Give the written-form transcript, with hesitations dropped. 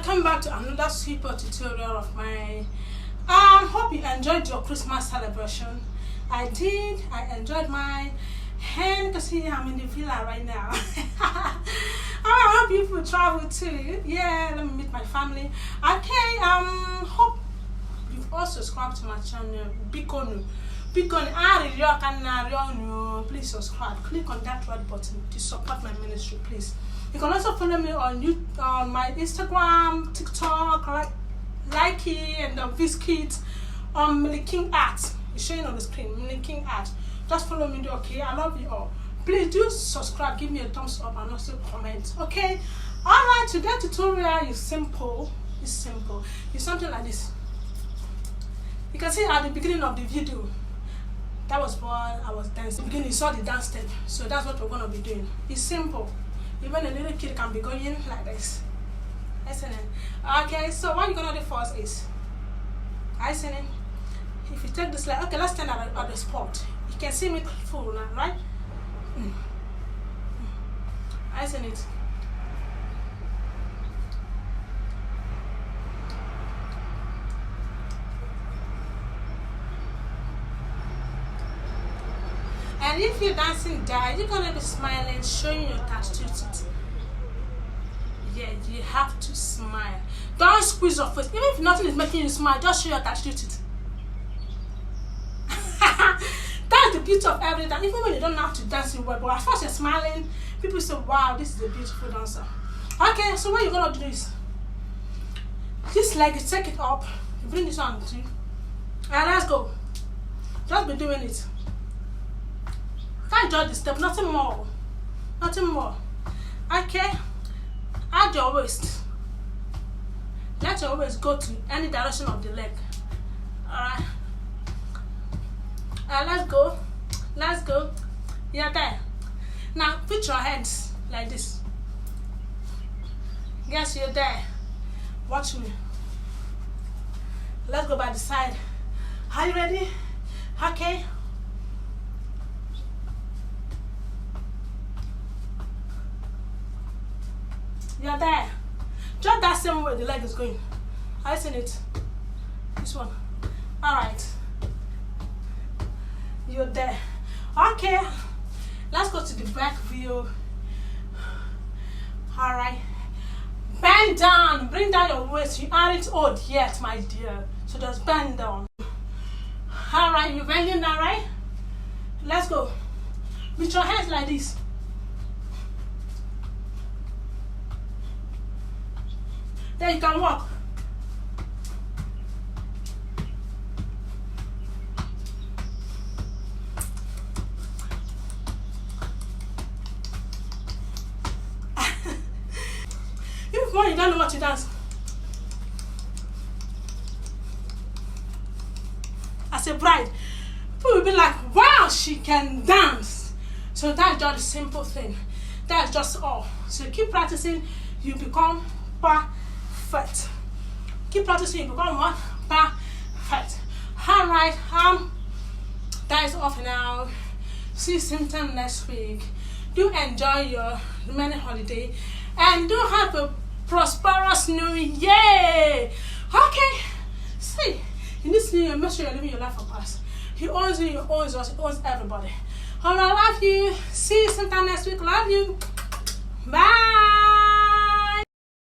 welcome back to another super tutorial of mine. Hope you enjoyed your Christmas celebration. I did. I enjoyed mine. And you can see I'm in the villa right now. I hope you will travel too. Yeah, let me meet my family. Okay, hope you've also subscribed to my channel. Bikonu. Please subscribe. Click on that red button to support my ministry, please. You can also follow me on YouTube, on my Instagram, TikTok, like it, and Viscuit on King Art. It's showing on the screen, King Art. Just follow me, okay? I love you all. Please do subscribe, give me a thumbs up, and also comment, okay? Alright, today's tutorial is simple. It's simple. It's something like this. You can see at the beginning of the video, that was while I was dancing. Beginning, you saw the dance step, so that's what we're gonna be doing. It's simple. Even a little kid can be going like this. Isn't it? Okay, so what you're gonna do first is, isn't it? If you take this like, okay, let's stand at the spot. You can see me full now, right? Isn't it? And if you're dancing there, you're gonna be smiling, showing your tattoo teeth. Yeah, you have to smile. Don't squeeze your face. Even if nothing is making you smile, just show your tattoo teeth. That's the beauty of every dance. Even when you don't have to dance well, but at first you're smiling, people say, wow, this is a beautiful dancer. Okay, so what you're gonna do is this leg, you take it up, you bring this on to you, and let's go. Just be doing it. Can't judge the step, nothing more. Nothing more. Okay. Add your waist. Let your waist go to any direction of the leg. Alright. Let's go. Let's go. You're there. Now put your hands like this. Yes, you're there. Watch me. Let's go by the side. Are you ready? Okay. You're there. Just that same way the leg is going. I seen it. This one. Alright. You're there. Okay. Let's go to the back view. Alright. Bend down. Bring down your waist. You aren't old yet, my dear. So just bend down. Alright, you're bending down, right? Let's go. With your hands like this. Then you can walk. If one you don't know what to dance, as a bride, people will be like, wow, she can dance. So that's just a simple thing. That's just all. So keep practicing, you become perfect. Keep practicing, you become what? Perfect. Alright, that is off now. See you same time next week. Do enjoy your remaining holiday and do have a prosperous new year. Okay. See, in this new year, make sure you're living your life for past. He owns you, he owns us, he owns everybody. Alright, love you. See you sometime next week. Love you. Bye.